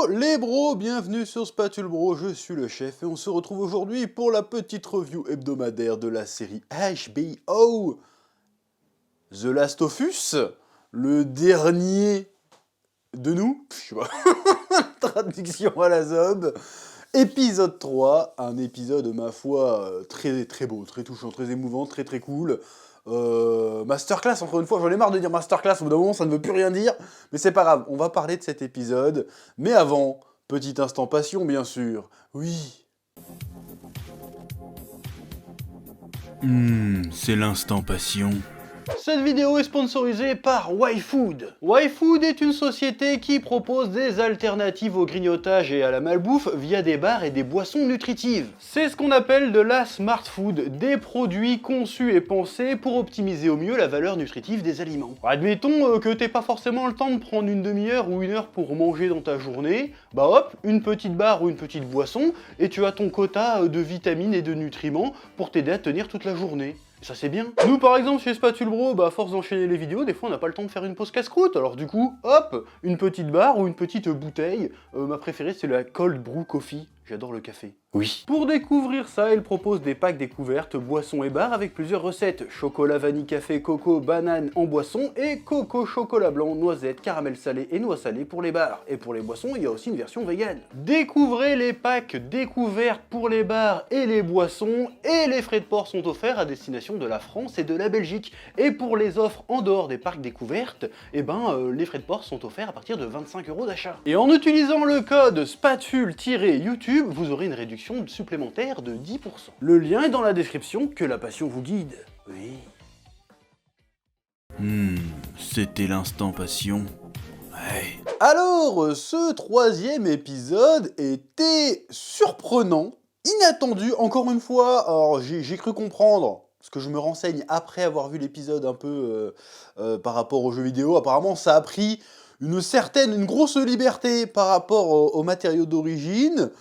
Yo les bros, bienvenue sur Spatule Bro, je suis le chef et on se retrouve aujourd'hui pour la petite review hebdomadaire de la série HBO The Last of Us, le dernier de nous, je sais pas, traduction à la zob, épisode 3, un épisode ma foi très très beau, très touchant, très émouvant, très très cool. Masterclass, encore une fois, j'en ai marre de dire masterclass, au bout d'un moment ça ne veut plus rien dire, mais c'est pas grave, on va parler de cet épisode, mais avant, petit instant passion bien sûr, oui. C'est l'instant passion. Cette vidéo est sponsorisée par YFood. YFood est une société qui propose des alternatives au grignotage et à la malbouffe via des bars et des boissons nutritives. C'est ce qu'on appelle de la smart food, des produits conçus et pensés pour optimiser au mieux la valeur nutritive des aliments. Admettons que t'aies pas forcément le temps de prendre une demi-heure ou une heure pour manger dans ta journée, bah hop, une petite barre ou une petite boisson, et tu as ton quota de vitamines et de nutriments pour t'aider à tenir toute la journée. Ça c'est bien. Nous par exemple chez Spatule Bro, bah à force d'enchaîner les vidéos, des fois on n'a pas le temps de faire une pause casse-croûte, alors du coup, hop, une petite barre ou une petite bouteille. Ma préférée c'est la Cold Brew Coffee, j'adore le café. Oui. Pour découvrir ça, elle propose des packs découvertes, boissons et bars avec plusieurs recettes. Chocolat, vanille, café, coco, banane en boisson et coco, chocolat blanc, noisette, caramel salé et noix salée pour les bars. Et pour les boissons, il y a aussi une version vegan. Découvrez les packs découvertes pour les bars et les boissons et les frais de port sont offerts à destination de la France et de la Belgique. Et pour les offres en dehors des parcs découvertes, les frais de port sont offerts à partir de 25 € d'achat. Et en utilisant le code SPATULE-YouTube, vous aurez une réduction supplémentaire de 10%. Le lien est dans la description, que la passion vous guide. Oui. C'était l'instant passion. Ouais. Alors, ce troisième épisode était surprenant, inattendu, encore une fois. Alors, j'ai cru comprendre, parce que je me renseigne après avoir vu l'épisode un peu par rapport aux jeux vidéo. Apparemment, ça a pris une grosse liberté par rapport aux matériaux d'origine.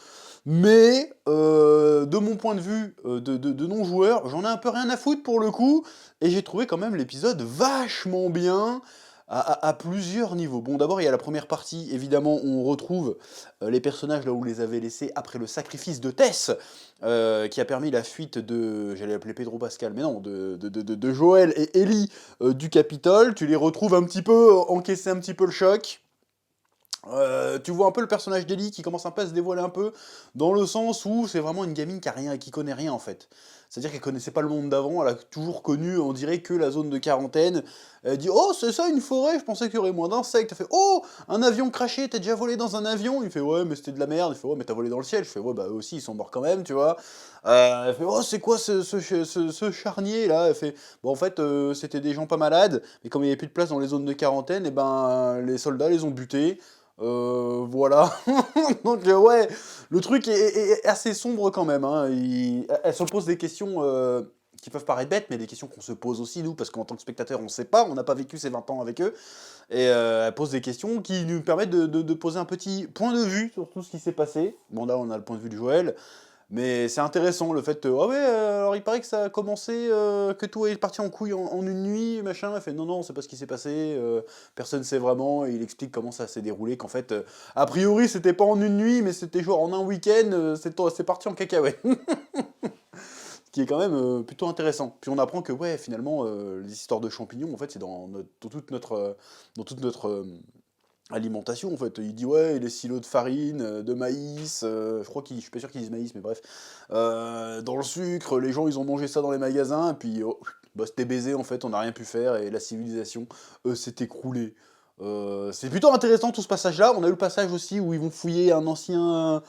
Mais de mon point de vue de non-joueur, j'en ai un peu rien à foutre pour le coup, et j'ai trouvé quand même l'épisode vachement bien à plusieurs niveaux. Bon, d'abord il y a la première partie, évidemment, où on retrouve les personnages là où on les avait laissés après le sacrifice de Tess, qui a permis la fuite de, j'allais l'appeler Pedro Pascal, mais non, de Joël et Ellie du Capitole. Tu les retrouves un petit peu, encaisser un petit peu le choc. Tu vois un peu le personnage d'Ellie qui commence un peu à se dévoiler un peu, dans le sens où c'est vraiment une gamine qui connaît rien en fait. C'est-à-dire qu'elle connaissait pas le monde d'avant, elle a toujours connu, on dirait, que la zone de quarantaine. Elle dit « Oh, c'est ça une forêt, je pensais qu'il y aurait moins d'insectes. » Elle fait « Oh, un avion craché, t'as déjà volé dans un avion ?» Il fait « Ouais, mais c'était de la merde. » Il fait « Ouais, mais t'as volé dans le ciel. » Je fais « Ouais, bah eux aussi, ils sont morts quand même, tu vois. » Elle fait « Oh, c'est quoi ce charnier là ?» Elle fait « Bon, en fait, c'était des gens pas malades, mais comme il n'y avait plus de place dans les zones de quarantaine, et ben, les soldats les ont butés. » Voilà. Donc ouais, le truc est assez sombre quand même, hein. Elle se pose des questions qui peuvent paraître bêtes, mais des questions qu'on se pose aussi nous, parce qu'en tant que spectateur on sait pas, on n'a pas vécu ces 20 ans avec eux, et elle pose des questions qui nous permettent de poser un petit point de vue sur tout ce qui s'est passé. Bon là on a le point de vue de Joël, mais c'est intéressant le fait, ah ouais, alors il paraît que ça a commencé, que tout est parti en couille en une nuit, machin. Elle fait non, non, c'est pas ce qui s'est passé, personne sait vraiment, et il explique comment ça s'est déroulé, qu'en fait, a priori c'était pas en une nuit, mais c'était genre en un week-end, c'est parti en cacahuète. Ce qui est quand même plutôt intéressant. Puis on apprend que ouais, finalement, les histoires de champignons, en fait, c'est dans toute notre alimentation en fait. Il dit ouais, les silos de farine, de maïs, je suis pas sûr qu'ils disent maïs, mais bref. Dans le sucre, les gens ils ont mangé ça dans les magasins, et puis oh, bah, c'était baisé en fait, on n'a rien pu faire, et la civilisation s'est écroulée. C'est plutôt intéressant tout ce passage-là. On a eu le passage aussi où ils vont fouiller une ancienne,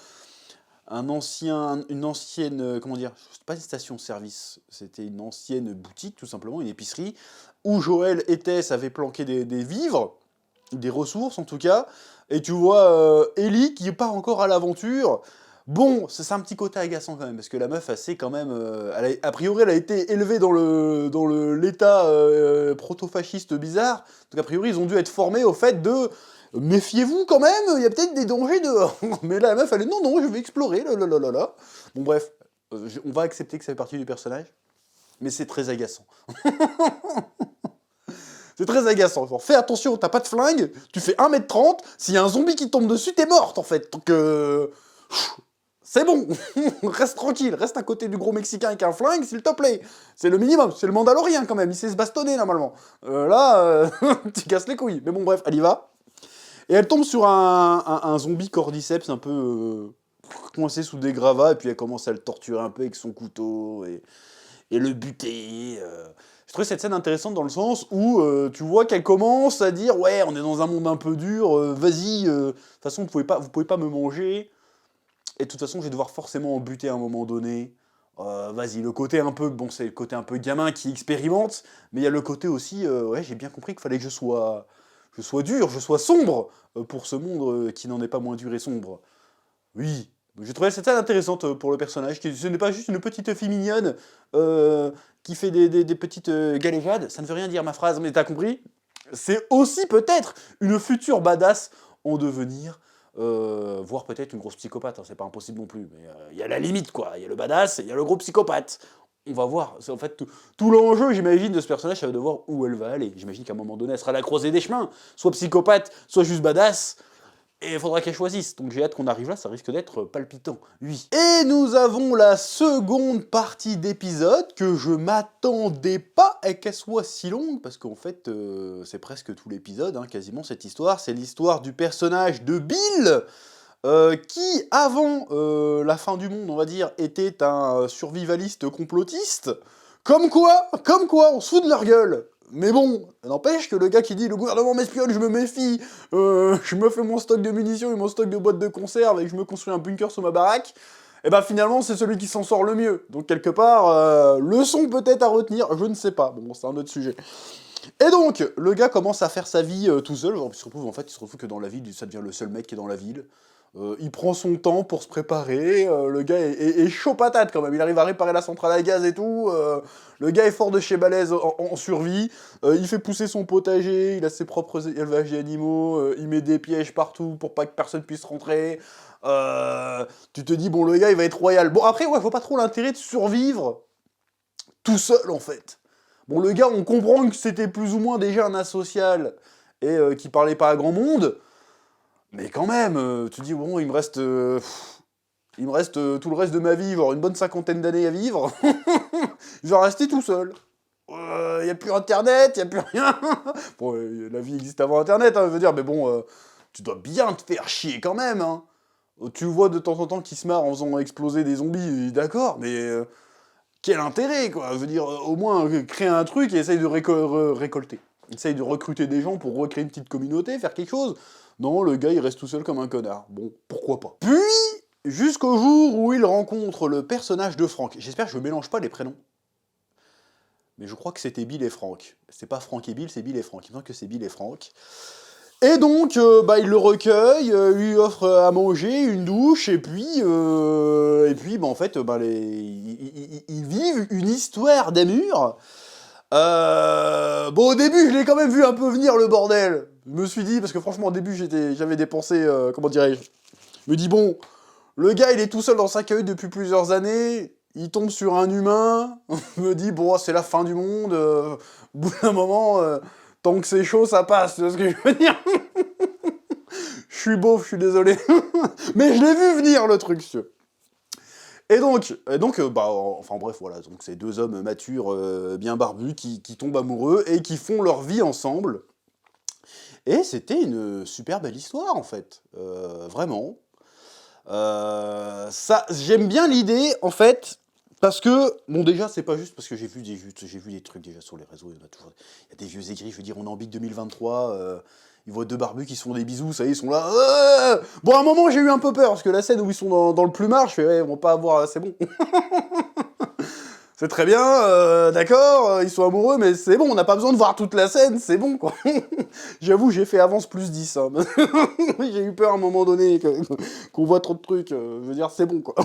comment dire, c'est pas une station-service, c'était une ancienne boutique tout simplement, une épicerie, où Joël et Tess avaient planqué des vivres, des ressources en tout cas, et tu vois Ellie qui part encore à l'aventure. Bon, c'est un petit côté agaçant quand même, parce que la meuf, elle sait quand même, a priori elle a été élevée dans l'état proto-fasciste bizarre, donc a priori ils ont dû être formés au fait de méfiez-vous quand même, il y a peut-être des dangers dehors. Mais là la meuf elle est non, non, je vais explorer, là. Bon bref, on va accepter que ça fait partie du personnage, mais c'est très agaçant. C'est très agaçant. Genre, fais attention, t'as pas de flingue, tu fais 1m30, s'il y a un zombie qui tombe dessus, t'es morte, en fait. Donc, c'est bon. Reste tranquille, reste à côté du gros Mexicain avec un flingue, s'il te plaît. C'est le minimum, c'est le Mandalorien, quand même. Il sait se bastonner, normalement. Tu casses les couilles. Mais bon, bref, elle y va. Et elle tombe sur un zombie cordyceps un peu coincé sous des gravats, et puis elle commence à le torturer un peu avec son couteau, et le buter. Je trouvais cette scène intéressante dans le sens où tu vois qu'elle commence à dire « Ouais, on est dans un monde un peu dur, vas-y, de toute façon, vous pouvez pas me manger, et de toute façon, je vais devoir forcément en buter à un moment donné. Vas-y, le côté un peu, bon, c'est le côté un peu gamin qui expérimente, mais il y a le côté aussi, ouais, j'ai bien compris qu'il fallait que je sois dur, je sois sombre, pour ce monde qui n'en est pas moins dur et sombre. Oui, j'ai trouvé cette scène intéressante pour le personnage, ce n'est pas juste une petite fille mignonne qui fait des petites galéjades, ça ne veut rien dire ma phrase, mais t'as compris? C'est aussi peut-être une future badass en devenir, voire peut-être une grosse psychopathe, hein, c'est pas impossible non plus, mais il y a la limite quoi, il y a le badass et il y a le gros psychopathe. On va voir, c'est en fait tout l'enjeu, j'imagine, de ce personnage, ça va de voir où elle va aller. J'imagine qu'à un moment donné, elle sera à la croisée des chemins, soit psychopathe, soit juste badass. Et il faudra qu'elle choisisse, donc j'ai hâte qu'on arrive là, ça risque d'être palpitant, oui. Et nous avons la seconde partie d'épisode, que je m'attendais pas à qu'elle soit si longue, parce qu'en fait, c'est presque tout l'épisode, hein, quasiment, cette histoire. C'est l'histoire du personnage de Bill, qui, avant la fin du monde, on va dire, était un survivaliste complotiste. Comme quoi, on se fout de leur gueule. Mais bon, n'empêche que le gars qui dit « Le gouvernement m'espionne, je me méfie, je me fais mon stock de munitions et mon stock de boîtes de conserve et que je me construis un bunker sous ma baraque », et bah finalement, c'est celui qui s'en sort le mieux. Donc quelque part, leçon peut-être à retenir, je ne sais pas. Bon, c'est un autre sujet. Et donc, le gars commence à faire sa vie tout seul. Il se retrouve que dans la ville, ça devient le seul mec qui est dans la ville. Il prend son temps pour se préparer, le gars est chaud patate quand même, il arrive à réparer la centrale à gaz et tout, le gars est fort de chez balèze en survie, il fait pousser son potager, il a ses propres élevages d'animaux, il met des pièges partout pour pas que personne puisse rentrer, tu te dis bon le gars il va être royal. Bon après ouais, faut pas trop l'intérêt de survivre tout seul en fait. Bon le gars on comprend que c'était plus ou moins déjà un asocial et qui parlait pas à grand monde. Mais quand même, tu dis, bon, il me reste tout le reste de ma vie, voire une bonne 50aine d'années à vivre. Je vais rester tout seul. Y a plus Internet, y a plus rien. Bon, la vie existe avant Internet, hein, je veux dire, mais bon, tu dois bien te faire chier quand même, hein. Tu vois de temps en temps qui se marre en faisant exploser des zombies, d'accord, mais quel intérêt, quoi. Je veux dire, au moins, créer un truc et essaye de récolter. Essaye de recruter des gens pour recréer une petite communauté, faire quelque chose. Non, le gars, il reste tout seul comme un connard. Bon, pourquoi pas. Puis, jusqu'au jour où il rencontre le personnage de Frank. J'espère que je mélange pas les prénoms. Mais je crois que c'était Bill et Frank. C'est pas Frank et Bill, c'est Bill et Frank. Il me semble que c'est Bill et Frank. Et donc, il le recueille, lui offre à manger, une douche, et puis en fait, ils vivent une histoire d'amour. Bon, au début, je l'ai quand même vu un peu venir, le bordel. Je me suis dit, parce que franchement, au début, j'avais des pensées, comment dirais-je. Je me dis, bon, le gars, il est tout seul dans sa cahute depuis plusieurs années, il tombe sur un humain, je me dis, bon, c'est la fin du monde, au bout d'un moment, tant que c'est chaud, ça passe, tu vois ce que je veux dire. Je suis beauf, je suis désolé. Mais je l'ai vu venir, le truc, monsieur. Et donc, enfin bref, voilà, donc c'est deux hommes matures, bien barbus, qui tombent amoureux et qui font leur vie ensemble. Et c'était une super belle histoire, en fait. Vraiment. J'aime bien l'idée, en fait, parce que, bon, déjà, c'est pas juste parce que j'ai vu des trucs déjà sur les réseaux, il y a des vieux aigris, je veux dire, on est en big 2023, ils voient deux barbus qui se font des bisous, ça y est, ils sont là. Bon, à un moment, j'ai eu un peu peur, parce que la scène où ils sont dans le plumard, je fais, ouais, ils vont pas avoir, c'est bon. C'est très bien, d'accord, ils sont amoureux, mais c'est bon, on n'a pas besoin de voir toute la scène, c'est bon, quoi. J'avoue, j'ai fait avance plus 10, hein. J'ai eu peur à un moment donné qu'on voit trop de trucs, je veux dire, c'est bon, quoi.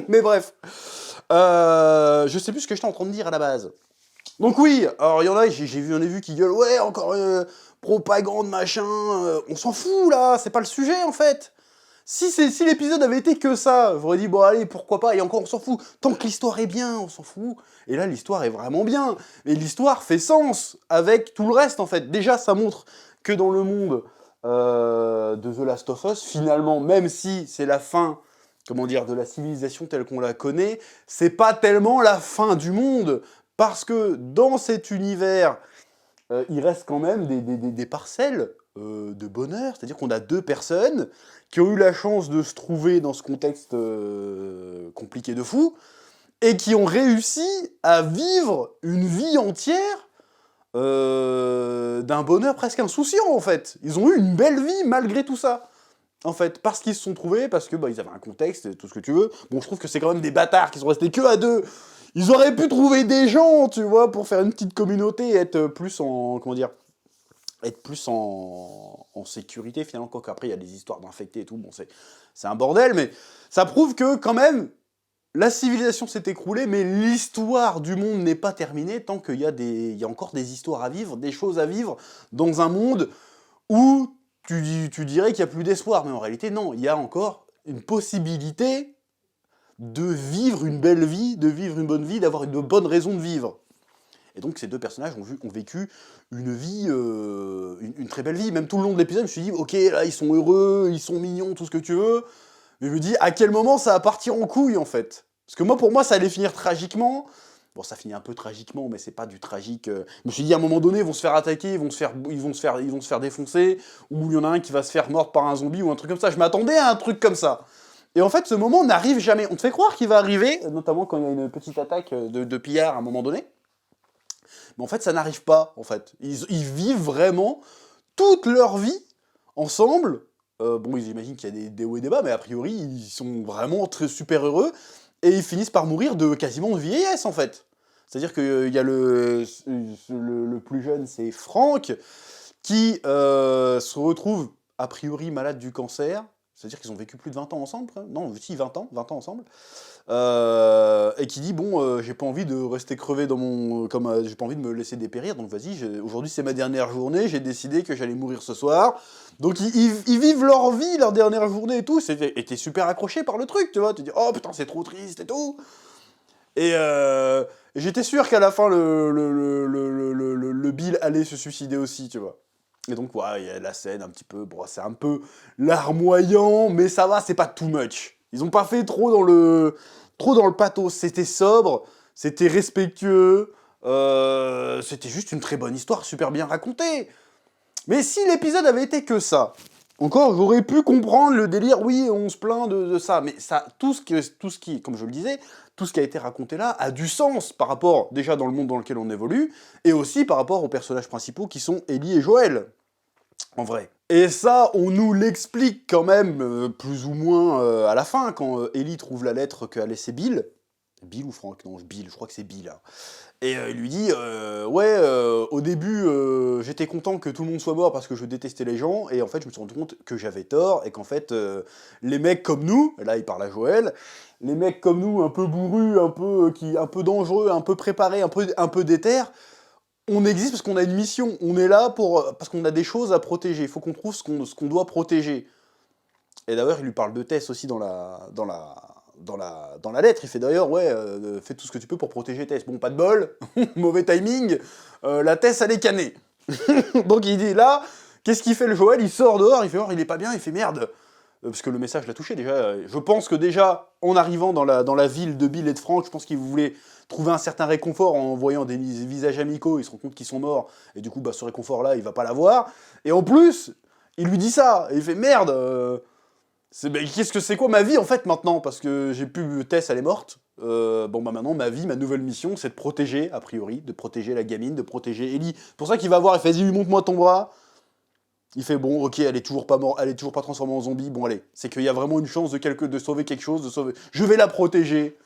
Mais bref, je sais plus ce que j'étais en train de dire à la base. Donc oui, alors il y en a, j'en ai vu qui gueulent, ouais, encore propagande, machin, on s'en fout, là, c'est pas le sujet, en fait. Si l'épisode avait été que ça, j'aurais dit, bon allez, pourquoi pas, et encore on s'en fout, tant que l'histoire est bien, on s'en fout. Et là, l'histoire est vraiment bien, et l'histoire fait sens avec tout le reste, en fait. Déjà, ça montre que dans le monde de The Last of Us, finalement, même si c'est la fin, comment dire, de la civilisation telle qu'on la connaît, c'est pas tellement la fin du monde, parce que dans cet univers, il reste quand même des parcelles de bonheur, c'est-à-dire qu'on a deux personnes qui ont eu la chance de se trouver dans ce contexte compliqué de fou, et qui ont réussi à vivre une vie entière d'un bonheur presque insouciant, en fait. Ils ont eu une belle vie malgré tout ça, en fait, parce qu'ils se sont trouvés, parce que ils avaient un contexte, tout ce que tu veux. Bon, je trouve que c'est quand même des bâtards qui sont restés que à deux. Ils auraient pu trouver des gens, tu vois, pour faire une petite communauté et être plus en... comment dire, être plus en sécurité, finalement, quoi qu'après, il y a des histoires d'infectés et tout, bon, c'est un bordel, mais ça prouve que, quand même, la civilisation s'est écroulée, mais l'histoire du monde n'est pas terminée tant qu'il y a encore des histoires à vivre, des choses à vivre, dans un monde où tu dirais qu'il n'y a plus d'espoir, mais en réalité, non, il y a encore une possibilité de vivre une belle vie, de vivre une bonne vie, d'avoir une bonne raison de vivre. Et donc ces deux personnages ont vécu une vie, une très belle vie. Même tout le long de l'épisode, je me suis dit, ok, là, ils sont heureux, ils sont mignons, tout ce que tu veux. Mais je me dis, à quel moment ça va partir en couille, en fait? Parce que pour moi, ça allait finir tragiquement. Bon, ça finit un peu tragiquement, mais c'est pas du tragique. Je me suis dit, à un moment donné, ils vont se faire attaquer, ils vont se faire défoncer, ou il y en a un qui va se faire mordre par un zombie, ou un truc comme ça. Je m'attendais à un truc comme ça. Et en fait, ce moment n'arrive jamais. On te fait croire qu'il va arriver, notamment quand il y a une petite attaque de pillards à un moment donné. Mais en fait, ça n'arrive pas, en fait. Ils vivent vraiment toute leur vie ensemble. Bon, ils imaginent qu'il y a des hauts et des bas, mais a priori, ils sont vraiment très super heureux. Et ils finissent par mourir de quasiment de vieillesse, en fait. C'est-à-dire qu'il y a le plus jeune, c'est Frank, qui se retrouve, a priori, malade du cancer. C'est-à-dire qu'ils ont vécu plus de 20 ans ensemble. Non, si, 20 ans ensemble. Et qui dit, bon, j'ai pas envie de rester crevé dans mon... j'ai pas envie de me laisser dépérir, donc vas-y, aujourd'hui c'est ma dernière journée, j'ai décidé que j'allais mourir ce soir. Donc ils vivent leur vie, leur dernière journée et tout, et t'es super accroché par le truc, tu vois, tu dis, oh putain, c'est trop triste et tout. Et j'étais sûr qu'à la fin, le Bill allait se suicider aussi, tu vois. Et donc, ouais, il y a la scène un petit peu, bon, c'est un peu larmoyant, mais ça va, c'est pas too much. Ils ont pas fait trop dans le pathos, c'était sobre, c'était respectueux, c'était juste une très bonne histoire, super bien racontée. Mais si l'épisode avait été que ça, encore, j'aurais pu comprendre le délire, oui, on se plaint de ça, mais ça, tout ce qui, comme je le disais, tout ce qui a été raconté là a du sens par rapport, déjà dans le monde dans lequel on évolue, et aussi par rapport aux personnages principaux qui sont Ellie et Joël, en vrai. Et ça, on nous l'explique quand même, plus ou moins à la fin, quand Ellie trouve la lettre qu'a laissé Bill. Bill ou Frank? Non, Bill, je crois que c'est Bill, hein. Et il lui dit, ouais, au début, j'étais content que tout le monde soit mort parce que je détestais les gens, et en fait, je me suis rendu compte que j'avais tort, et qu'en fait, les mecs comme nous, et là, il parle à Joël, les mecs comme nous, un peu bourrus, un peu dangereux, un peu préparés, un peu déter, on existe parce qu'on a une mission, on est là parce qu'on a des choses à protéger, il faut qu'on trouve ce qu'on doit protéger. Et d'ailleurs, il lui parle de Tess aussi dans la lettre, il fait d'ailleurs, ouais, fais tout ce que tu peux pour protéger Tess. Bon, pas de bol, mauvais timing, la Tess, elle est cannée. Donc il dit, là, qu'est-ce qu'il fait le Joël? Il sort dehors, il fait, oh, il est pas bien, il fait merde. Parce que le message l'a touché, déjà. Je pense que déjà, en arrivant dans la ville de Bill et de Frank, je pense qu'il voulait trouver un certain réconfort en voyant des visages amicaux, il se rend compte qu'ils sont morts, et du coup, ce réconfort-là, il va pas l'avoir. Et en plus, il lui dit ça, et il fait, merde, qu'est-ce que c'est quoi ma vie en fait maintenant? Parce que j'ai pu... Tess, elle est morte. Bon bah maintenant, ma vie, ma nouvelle mission, c'est de protéger, a priori, de protéger la gamine, de protéger Ellie. C'est pour ça qu'il va voir, il fait, vas-y, montre-moi ton bras. Il fait, bon, ok, elle est toujours pas morte, elle est toujours pas transformée en zombie, bon allez. C'est qu'il y a vraiment une chance de sauver quelque chose, de sauver... Je vais la protéger.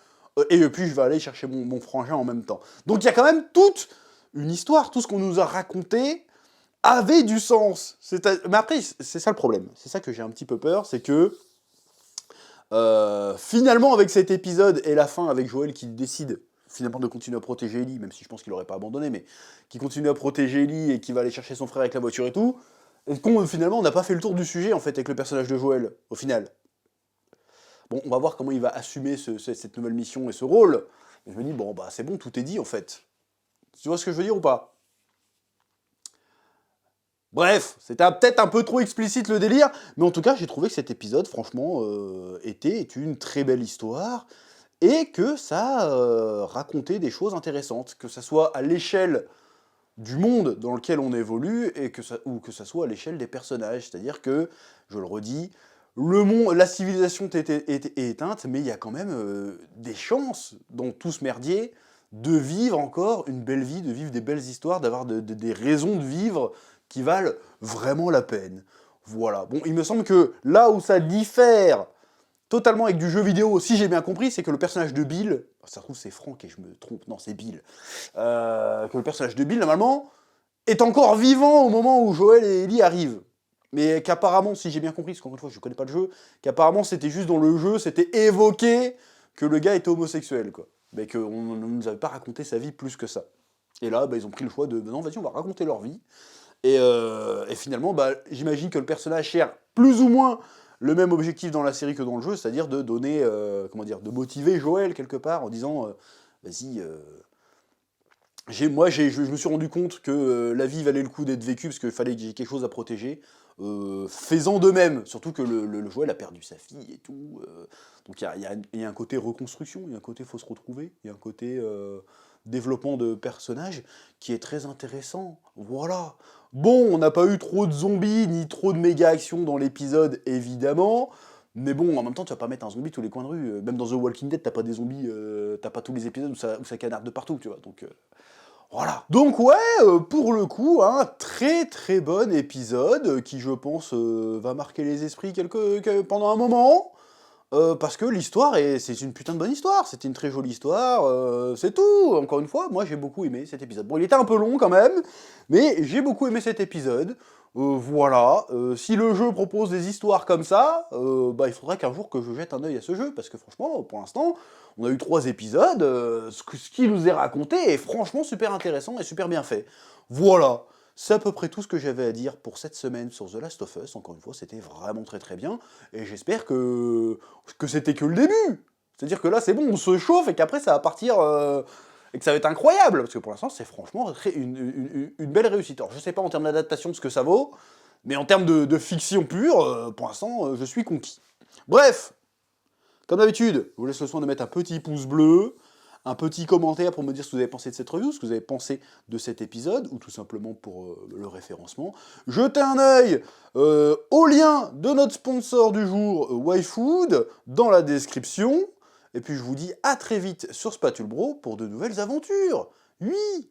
Et puis je vais aller chercher mon frangin en même temps. Donc il y a quand même toute une histoire, tout ce qu'on nous a raconté avait du sens. Mais après, c'est ça le problème. C'est ça que j'ai un petit peu peur, c'est que finalement, avec cet épisode et la fin avec Joël qui décide finalement de continuer à protéger Ellie, même si je pense qu'il l'aurait pas abandonné, mais qui continue à protéger Ellie et qui va aller chercher son frère avec la voiture et tout, et finalement on n'a pas fait le tour du sujet en fait avec le personnage de Joël, au final. Bon, on va voir comment il va assumer cette nouvelle mission et ce rôle. Et je me dis, bon, bah c'est bon, tout est dit en fait. Tu vois ce que je veux dire ou pas? Bref, c'était peut-être un peu trop explicite le délire, mais en tout cas, j'ai trouvé que cet épisode, franchement, est une très belle histoire, et que ça racontait des choses intéressantes, que ça soit à l'échelle du monde dans lequel on évolue, ou que ça soit à l'échelle des personnages. C'est-à-dire que, je le redis, la civilisation est éteinte, mais il y a quand même des chances dans tout ce merdier de vivre encore une belle vie, de vivre des belles histoires, d'avoir des raisons de vivre qui valent vraiment la peine. Voilà. Bon, il me semble que là où ça diffère totalement avec du jeu vidéo, si j'ai bien compris, c'est que le personnage de Bill, ça se trouve c'est Franck et je me trompe, non c'est Bill, que le personnage de Bill, normalement, est encore vivant au moment où Joël et Ellie arrivent. Mais qu'apparemment, si j'ai bien compris, parce qu'encore une fois, je connais pas le jeu, qu'apparemment c'était juste dans le jeu, c'était évoqué que le gars était homosexuel, quoi. Mais qu'on ne nous avait pas raconté sa vie plus que ça. Et là, bah, ils ont pris le choix de, non, vas-y, on va raconter leur vie. Et finalement, bah, j'imagine que le personnage sert plus ou moins le même objectif dans la série que dans le jeu, c'est-à-dire de donner, comment dire, de motiver Joël quelque part en disant, vas-y, je me suis rendu compte que la vie valait le coup d'être vécue parce qu'il fallait que j'ai quelque chose à protéger. Faisant de même, surtout que le Joël a perdu sa fille et tout. Donc il y a un côté reconstruction, il y a un côté faut se retrouver, il y a un côté développement de personnages qui est très intéressant. Voilà. Bon, on n'a pas eu trop de zombies ni trop de méga actions dans l'épisode, évidemment. Mais bon, en même temps, tu vas pas mettre un zombie tous les coins de rue. Même dans The Walking Dead, t'as pas des zombies, t'as pas tous les épisodes où ça canarde de partout, tu vois. Donc voilà. Donc ouais, pour le coup, un très très bon épisode qui, je pense, va marquer les esprits pendant un moment. Parce que l'histoire, c'est une putain de bonne histoire, c'était une très jolie histoire, c'est tout. Encore une fois, moi j'ai beaucoup aimé cet épisode. Bon, il était un peu long quand même, mais j'ai beaucoup aimé cet épisode. Voilà, si le jeu propose des histoires comme ça, bah, il faudrait qu'un jour que je jette un œil à ce jeu, parce que franchement, pour l'instant, on a eu 3 épisodes, ce qui nous est raconté est franchement super intéressant et super bien fait. Voilà, c'est à peu près tout ce que j'avais à dire pour cette semaine sur The Last of Us. Encore une fois, c'était vraiment très très bien, et j'espère que c'était que le début. C'est-à-dire que là, c'est bon, on se chauffe, et qu'après, ça va partir... et que ça va être incroyable, parce que pour l'instant, c'est franchement une belle réussite. Alors, je sais pas en termes d'adaptation ce que ça vaut, mais en termes de fiction pure, pour l'instant, je suis conquis. Bref, comme d'habitude, je vous laisse le soin de mettre un petit pouce bleu, un petit commentaire pour me dire ce que vous avez pensé de cette review, ce que vous avez pensé de cet épisode, ou tout simplement pour le référencement. Jetez un œil au lien de notre sponsor du jour, YFood, dans la description. Et puis je vous dis à très vite sur Spatule Bro pour de nouvelles aventures. Oui!